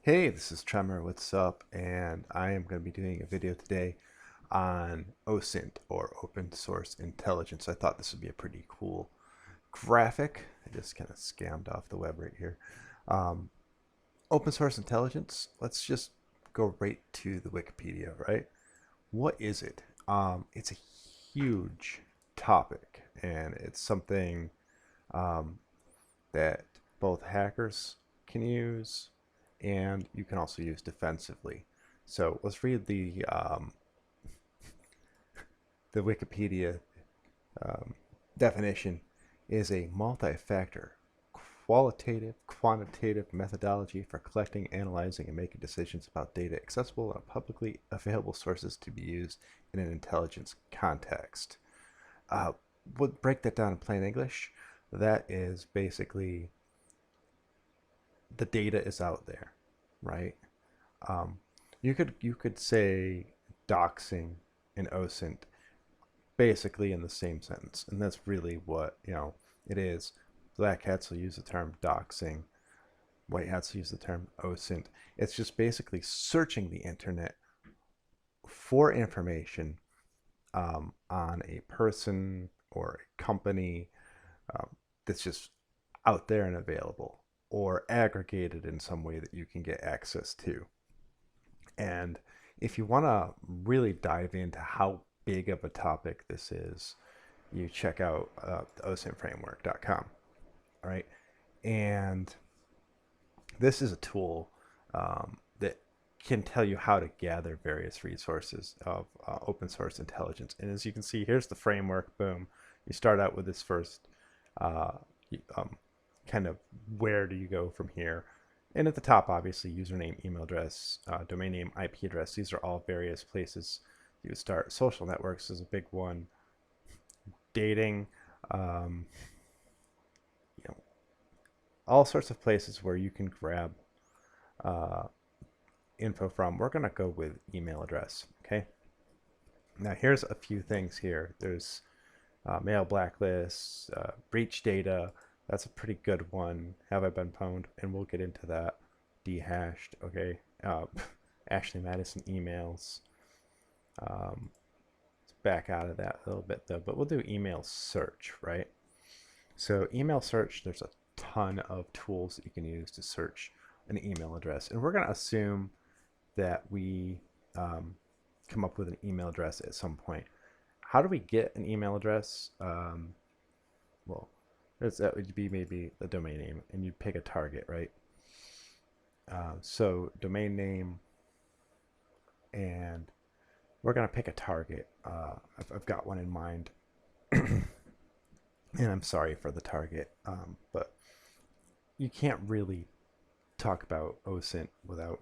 Hey, this is Tremor. What's up? And I am going to be doing a video today on OSINT or open source intelligence. I thought this would be a pretty cool graphic. I just kind of scammed off the web right here. Um, Open source intelligence. Let's just go right to the Wikipedia, right? What is it? It's a huge topic, and it's something um, that both hackers can use and you can also use defensively. So let's read the Wikipedia um, definition is a multi-factor qualitative, quantitative methodology for collecting, analyzing, and making decisions about data accessible and publicly available sources to be used in an intelligence context. We'll break that down in plain English. That is basically the data is out there, right? Um, you could say doxing and OSINT basically in the same sentence, and that's really what it is. Black hats will use the term doxing. White hats will use the term OSINT. It's just basically searching the internet for information on a person or a company um, that's just out there and available or aggregated in some way that you can get access to. And if you want to really dive into how big of a topic this is, you check out the OSINTFramework.com. All right. And this is a tool that can tell you how to gather various resources of open source intelligence. And as you can see, here's the framework. Boom. You start out with this first uh, um, kind of where do you go from here. And at the top, obviously, username, email address, domain name, IP address. These are all various places you would start. Social networks is a big one. Dating, um, you know, all sorts of places where you can grab uh, info from. We're going to go with email address. Okay. Now, here's a few things here. There's mail blacklists, breach data. That's a pretty good one. Have I been pwned? And we'll get into that. Dehashed. Okay. Ashley Madison emails. Let's back out of that a little bit though, but we'll do email search, right? So email search, there's a ton of tools that you can use to search an email address. And we're going to assume that we come up with an email address at some point. How do we get an email address? Well, that would be maybe the domain name, and you'd pick a target, right? So domain name, and we're going to pick a target. I've got one in mind, and I'm sorry for the target, but you can't really talk about OSINT without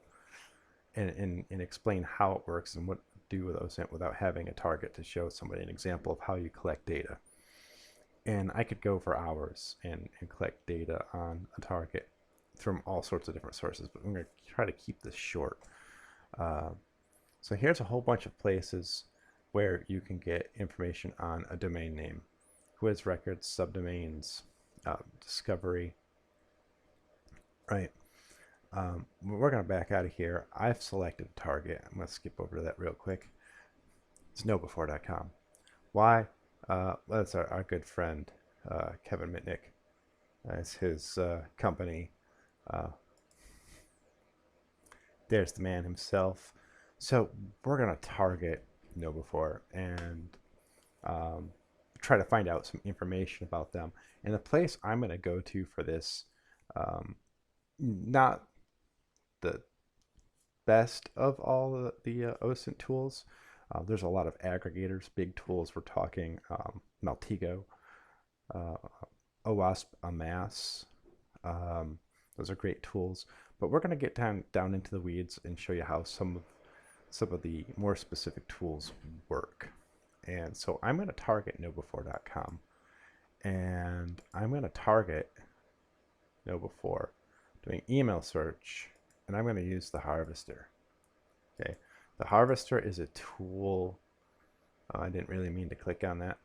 and explain how it works and what to do with OSINT without having a target to show somebody an example of how you collect data. And I could go for hours and collect data on a target from all sorts of different sources, but I'm going to try to keep this short. So here's a whole bunch of places where you can get information on a domain name. Who has records, subdomains, discovery, right? We're going to back out of here. I've selected a target. I'm going to skip over to that real quick. It's knowbefore.com. Why? That's our good friend, Kevin Mitnick. That's his company. There's the man himself. So we're going to target KnowBefore and try to find out some information about them. And the place I'm going to go to for this, not the best of all the OSINT tools. There's a lot of aggregators, big tools. We're talking Maltego, OWASP, Amass. Those are great tools. But we're going to get down into the weeds and show you how some of the more specific tools work. And so I'm going to target knowbefore.com, and I'm going to target KnowBefore doing email search, and I'm going to use the Harvester. Okay, the Harvester is a tool. I didn't really mean to click on that.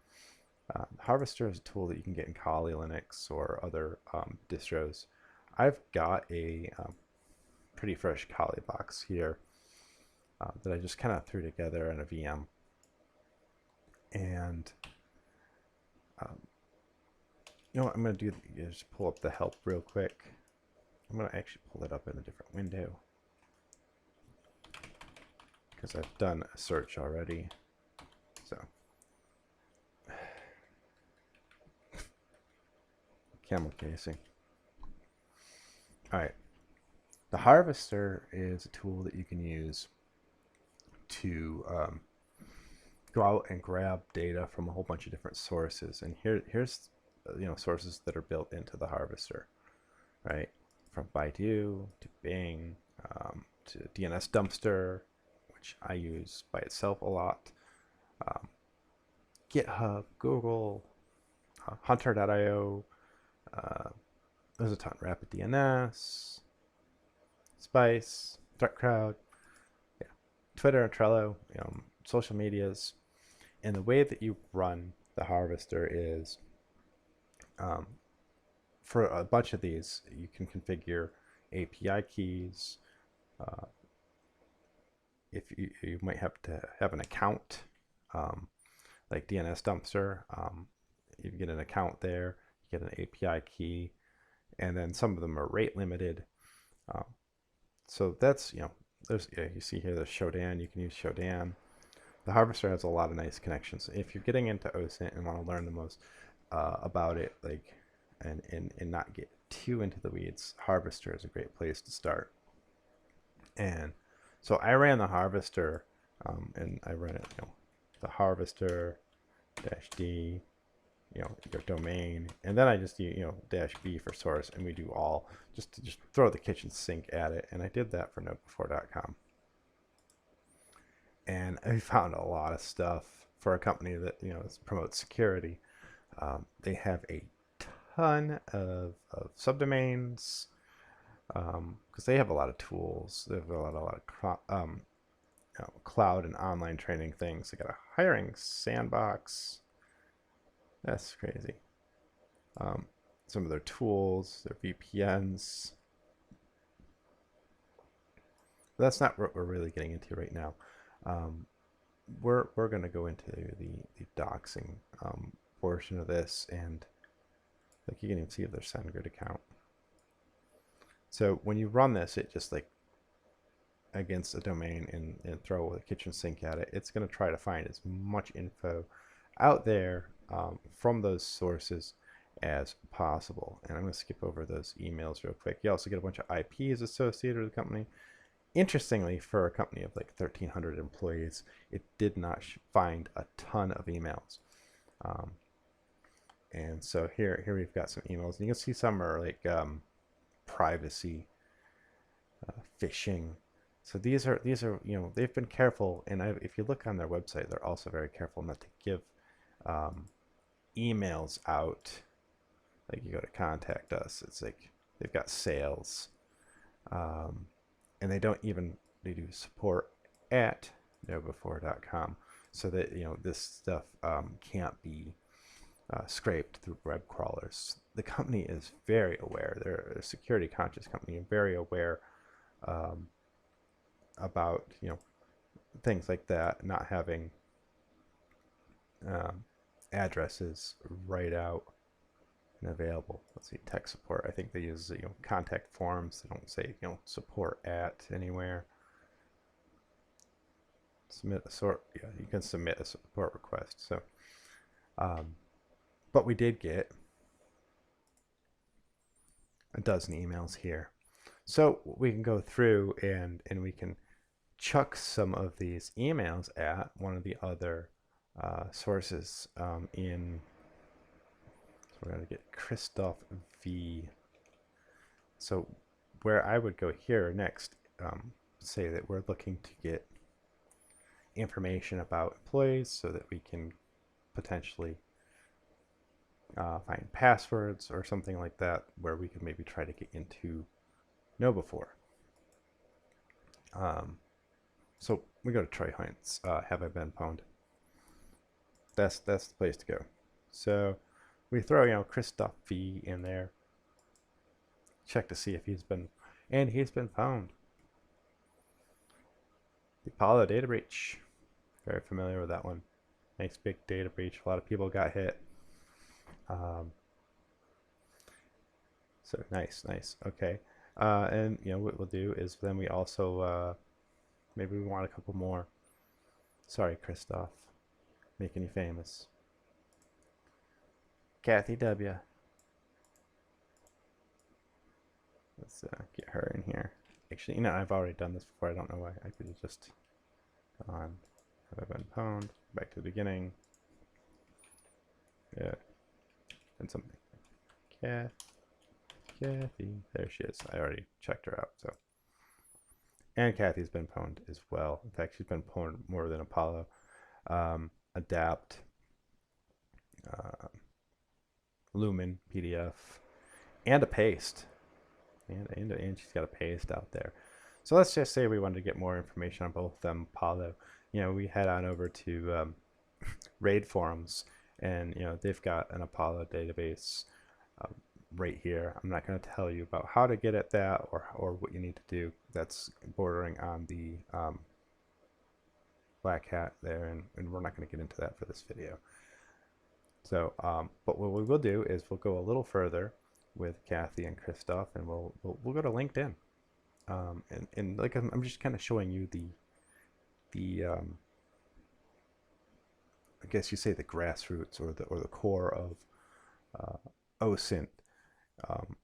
Harvester is a tool that you can get in Kali Linux or other distros. I've got a pretty fresh Kali box here that I just kind of threw together in a VM. And you know what I'm going to do is pull up the help real quick. I'm going to actually pull it up in a different window because I've done a search already. So camel casing. All right. The Harvester is a tool that you can use to go out and grab data from a whole bunch of different sources. And here's sources that are built into the Harvester, right? From Baidu to Bing to DNS Dumpster, which I use by itself a lot. GitHub, Google, Hunter.io. There's a ton. Rapid DNS, Spice, ThreatCrowd, yeah, Twitter, Trello, social medias. And the way that you run the Harvester is for a bunch of these, you can configure API keys. If you might have to have an account, like DNS Dumpster, you get an account there, you get an API key, and then some of them are rate limited. So that's, there's, you see here, there's Shodan. You can use Shodan. The Harvester has a lot of nice connections. If you're getting into OSINT and want to learn the most about it, and not get too into the weeds, Harvester is a great place to start. And so I ran the Harvester, and I ran it, the Harvester -d, your domain, and then I just do -b for source, and we do all just throw the kitchen sink at it. And I did that for knowbefore.com, and I found a lot of stuff for a company that promotes security. They have a ton of subdomains because they have a lot of tools. They have a lot of cloud and online training things. They got a hiring sandbox. That's crazy. Some of their tools, their VPNs. But that's not what we're really getting into right now. We're going to go into the doxing portion of this, and like you can even see their SendGrid account. So when you run this, it just against a domain and throw a kitchen sink at it, it's going to try to find as much info out there from those sources as possible. And I'm going to skip over those emails real quick. You also get a bunch of IPs associated with the company. Interestingly, for a company of 1,300 employees, it did not find a ton of emails. And so here we've got some emails, and you can see some are privacy, phishing. So these are they've been careful, and if you look on their website, they're also very careful not to give emails out. Like you go to contact us, it's like they've got sales, and they do support at knowbefore.com, so that this stuff can't be scraped through web crawlers. The company is very aware. They're a security conscious company and very aware about things like that, not having addresses right out and available. Let's see, tech support. I think they use contact forms. They don't say support at anywhere. Submit a sort. Yeah, you can submit a support request. So, but we did get a dozen emails here. So we can go through and we can chuck some of these emails at one of the other sources in. So we're going to get Christoph V. So where I would go here next, say that we're looking to get information about employees so that we can potentially find passwords or something like that, where we could maybe try to get into KnowBefore. So we go to Troy Hunt's HaveIBeenPwnd. That's the place to go. So we throw Christoph V in there, check to see if he's been found. The Apollo data breach. Very familiar with that one. Nice big data breach. A lot of people got hit. So nice. Okay. And what we'll do is then we also maybe we want a couple more. Sorry, Christoph, making you famous. Kathy W. Let's get her in here. Actually, I've already done this before. I don't know why. I could just on HaveIBeenPwnd, back to the beginning. Yeah, and something. Kathy, there she is. I already checked her out. So, and Kathy's been pwned as well. In fact, she's been pwned more than Apollo. Adapt, Lumen PDF, and a paste. And she's got a paste out there. So let's just say we wanted to get more information on both of them. Apollo, we head on over to RAID forums, and they've got an Apollo database right here. I'm not going to tell you about how to get at that or what you need to do. That's bordering on the black hat there, and we're not going to get into that for this video. So, but what we will do is we'll go a little further with Kathy and Christoph, and we'll go to LinkedIn. And like I'm just kind of showing you the I guess you say the grassroots or the core of OSINT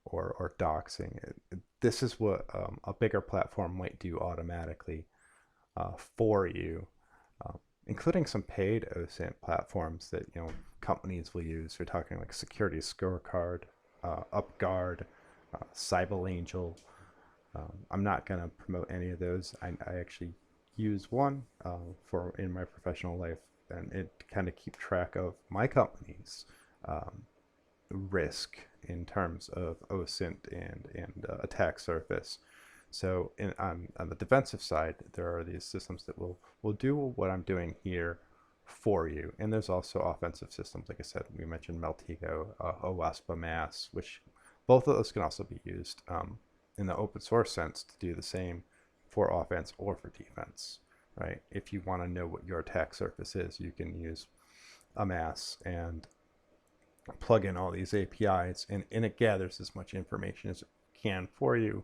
or Doxing. This is what a bigger platform might do automatically for you, including some paid OSINT platforms that companies will use. We're talking like Security Scorecard, UpGuard, CyberAngel. I'm not going to promote any of those. I actually use one for in my professional life, and it kind of keep track of my company's risk in terms of OSINT and attack surface. So on the defensive side, there are these systems that will do what I'm doing here for you. And there's also offensive systems. Like I said, we mentioned Meltigo, OWASP Mass, which both of those can also be used in the open source sense to do the same for offense or for defense, right? If you want to know what your attack surface is, you can use a mass and plug in all these APIs, and it gathers as much information as it can for you,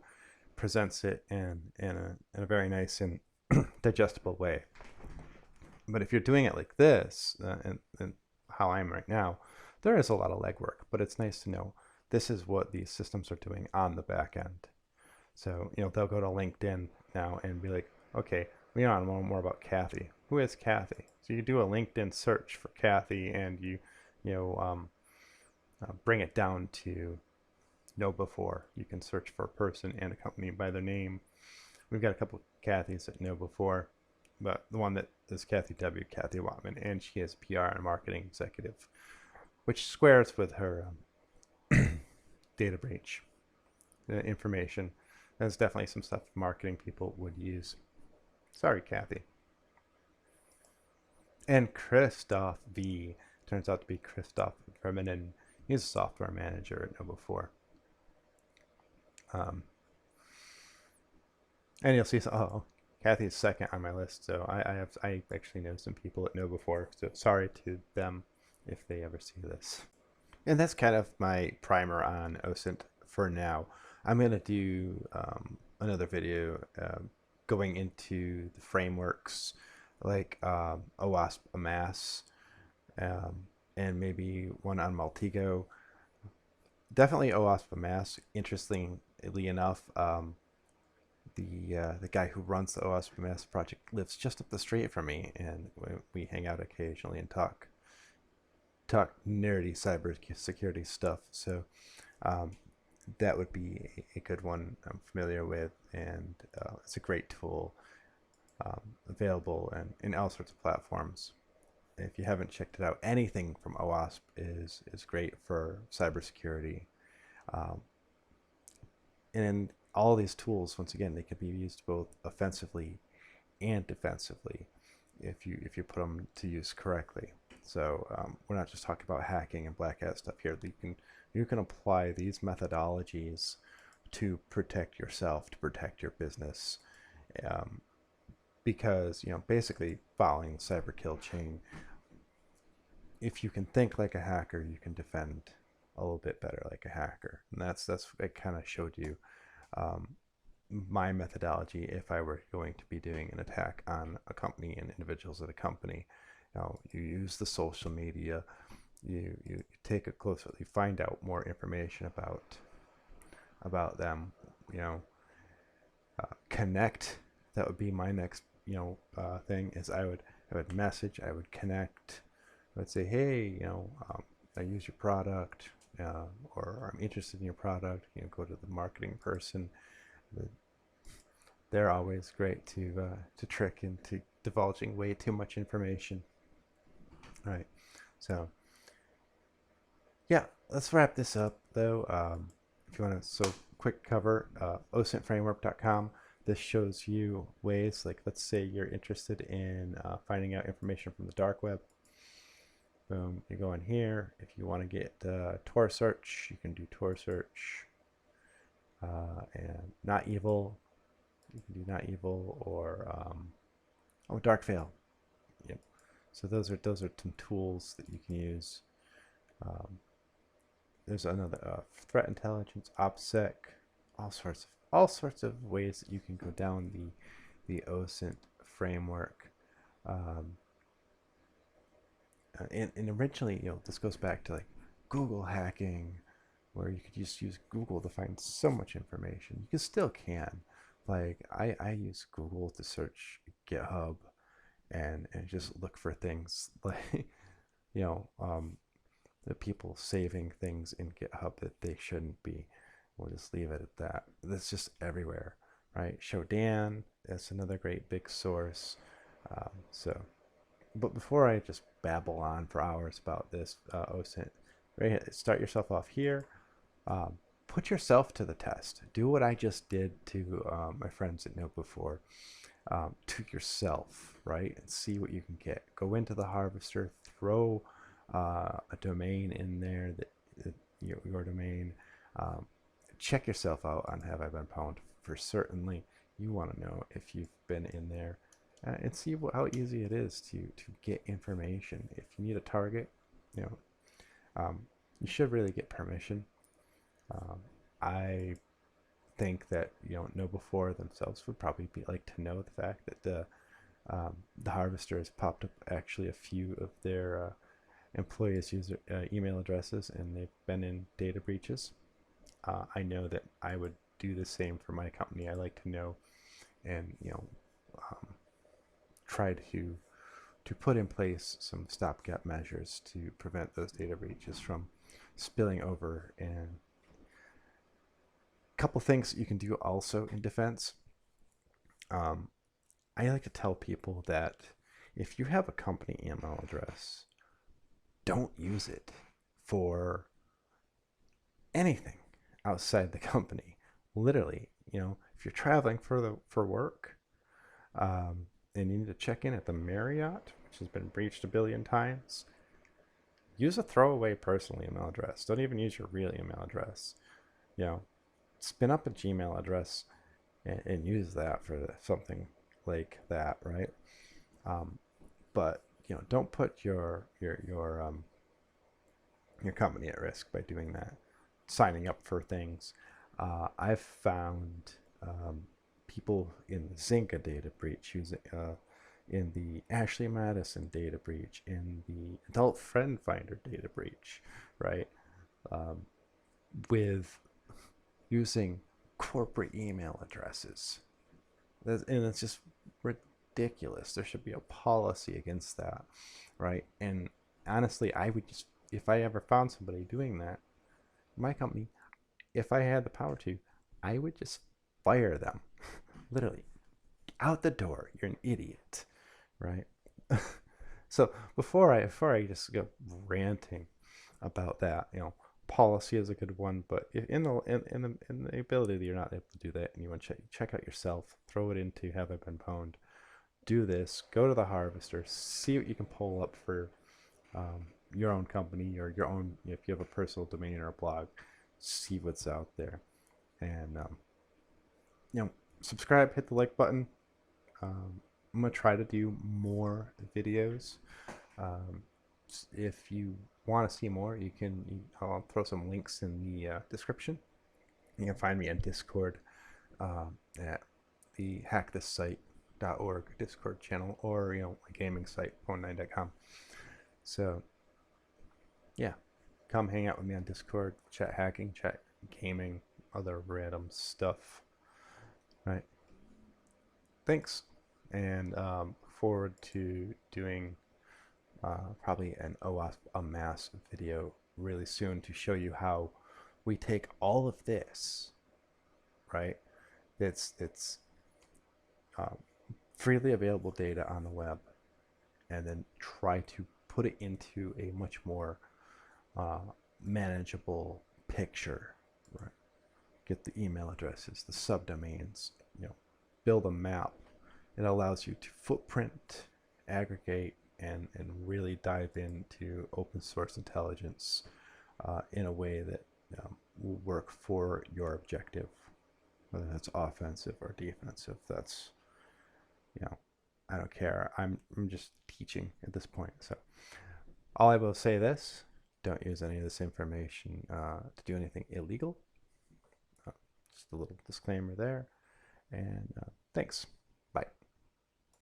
presents it in a very nice and digestible way. But if you're doing it like this, and how I am right now, there is a lot of legwork, but it's nice to know this is what these systems are doing on the back end. So, they'll go to LinkedIn now and be like, okay, we want to know more about Kathy. Who is Kathy? So you do a LinkedIn search for Kathy, and you bring it down to know before. You can search for a person and a company by their name. We've got a couple of Kathys at know before, but the one that is Kathy W, Kathy Wattman, and she is PR and marketing executive, which squares with her data breach information. There's definitely some stuff marketing people would use. Sorry, Kathy. And Christoph V turns out to be Christoph Verminen. He's a software manager at KnowBe4. And you'll see, Kathy's second on my list, so I actually know some people at KnowBe4, so sorry to them if they ever see this. And that's kind of my primer on OSINT for now. I'm going to do another video going into the frameworks like OWASP Mass, and maybe one on Meltigo. Definitely OWASP Mass. Interestingly enough, the guy who runs the OWASP Mass project lives just up the street from me, and we hang out occasionally and talk nerdy cybersecurity stuff. So that would be a good one I'm familiar with, and it's a great tool available in all sorts of platforms. If you haven't checked it out, anything from OWASP is great for cybersecurity. And all these tools, once again, they can be used both offensively and defensively if you put them to use correctly. So we're not just talking about hacking and black hat stuff here. You can apply these methodologies to protect yourself, to protect your business. because, you know, basically following the cyber kill chain, if you can think like a hacker, you can defend a little bit better like a hacker. And that's I kind of showed you um, my methodology if I were going to be doing an attack on a company and individuals at a company. You know, you use the social media, you take a close look, you find out more information about them, you know, connect. That would be my next, you know, thing is I would message, I would connect, I would say, hey, you know, I use your product, or I'm interested in your product. You know, go to the marketing person. They're always great to trick into divulging way too much information. All right, so yeah, let's wrap this up though. If you want to, so quick cover, OSINTFramework.com. This shows you ways, like let's say you're interested in finding out information from the dark web. Boom, you go in here. If you want to get Tor search, you can do Tor search. And not evil, you can do not evil, or dark veil. Yep. So those are some tools that you can use. There's another threat intelligence, OPSEC, all sorts of ways that you can go down the OSINT framework. And originally, you know, this goes back to like Google hacking, where you could just use Google to find so much information. You still can. Like I use Google to search GitHub and just look for things like, you know, the people saving things in GitHub that they shouldn't be. We'll just leave it at that. That's just everywhere, right? Shodan, that's another great big source. But before I just babble on for hours about this OSINT, right? Start yourself off here. Put yourself to the test. Do what I just did to my friends at Know4, to yourself, right? And see what you can get. Go into the Harvester, throw a domain in there, that your domain. Check yourself out on HaveIBeenPwnd for certainly. You want to know if you've been in there, and see how easy it is to get information. If you need a target, you know, you should really get permission. I think that, you know, Know4 themselves would probably like to know the fact that the Harvester has popped up actually a few of their employees' email addresses, and they've been in data breaches. I know that I would do the same for my company. I like to know, and, you know, try to put in place some stopgap measures to prevent those data breaches from spilling over. And a couple things you can do also in defense. I like to tell people that if you have a company email address, don't use it for anything outside the company. Literally, you know, if you're traveling for work, and you need to check in at the Marriott, which has been breached a billion times, use a throwaway personal email address. Don't even use your real email address. You know, spin up a Gmail address and use that for something like that, right? But, you know, don't put your company at risk by doing that, signing up for things. I've found people in the Zynga data breach, using in the Ashley Madison data breach, in the Adult Friend Finder data breach, right? With using corporate email addresses. And it's just ridiculous. There should be a policy against that, right? And honestly, I would just, if I ever found somebody doing that, my company, if I had the power to, I would just fire them. Literally, out the door. You're an idiot, right? So before I just go ranting about that, you know, policy is a good one, but if in the ability that you're not able to do that, and you want to check out yourself, throw it into HaveIBeenPwnd, do this, go to the Harvester, see what you can pull up for your own company or your own, if you have a personal domain or a blog, see what's out there, and you know, subscribe, hit the like button. I'm gonna try to do more videos. Um, if you want to see more, I'll throw some links in the description. You can find me on Discord at the hackthisite.org Discord channel, or my gaming site pwnd.com. So yeah, come hang out with me on Discord, chat hacking, chat gaming, other random stuff. Right. Thanks, and forward to doing probably an OWASP mass video really soon to show you how we take all of this, right? It's freely available data on the web, and then try to put it into a much more manageable picture, right? Get the email addresses, the subdomains, build a map. It allows you to footprint, aggregate, and really dive into open source intelligence in a way that will work for your objective, whether that's offensive or defensive. That's, I don't care. I'm just teaching at this point. So all I will say this: don't use any of this information to do anything illegal. Just a little disclaimer there. And thanks.